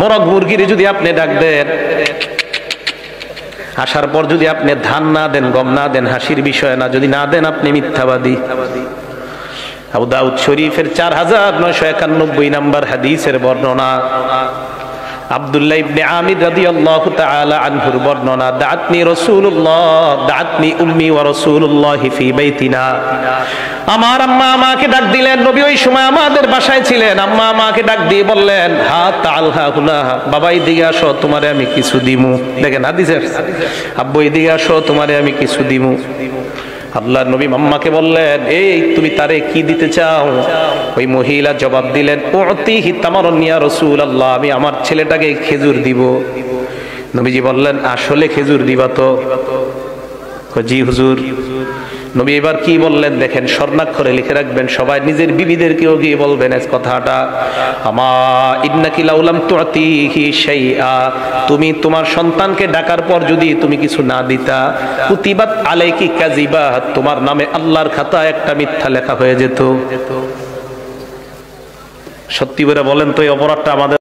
মোরগ মুরগির যদি আপনি ডাক দেন, আসার পর যদি আপনি ধান না দেন, গম না দেন, হাসির বিষয় না, যদি না দেন আপনি মিথ্যাবাদী। আবু দাউদ শরীফের 4991 নম্বর হাদিসের বর্ণনা, আব্দুল্লাহ ইবনে আমির রাদিয়াল্লাহু তাআলা আনহুর বর্ণনা, দাআতনি রাসূলুল্লাহ, দাআতনি উম্মি ওয়া রাসূলুল্লাহ ফি বাইতিনা। আমার আম্মা আমাকে ডাক দিলেন, নবী ওই সময় আমাদের বাসায় ছিলেন। আম্মা আমাকে ডাক দিয়ে বললেন, হা তাআল হা হুনা, বাবা এদিকে আসো, তোমারে আমি কিছু দিমু। দেখেন হাদিসের, আব্বু এদিকে আসো, তোমারে আমি কিছু দিমু। আল্লাহর নবী আম্মাকে বললেন, এই তুমি তারে কি দিতে চাও? ওই মহিলা জবাব দিলেন, উতিহি তামারুন ইয়া রাসূলুল্লাহ, আমি আমার ছেলেটাকে খেজুর দিব। নবীজি বললেন, আসলে খেজুর দিবা তো? জি হুজুর। নবী এবার কি বললেন দেখেন, স্বর্ণাক্ষরে লিখে রাখবেন, সবাই নিজের বিবিদেরকেও গিয়ে বলবেন এই কথাটা। আমা ইন্নাকি লাউলাম তুতিহি শাইআ, তুমি তোমার সন্তানকে ডাকার পর যদি তুমি কিছু না দিতা, কুতিবাত আলাইকি কাযিবা, তোমার নামে আল্লাহর খাতায় একটা মিথ্যা লেখা হয়ে যেত। সত্যি করে বলেন তো, এই অপরাধটা আমাদের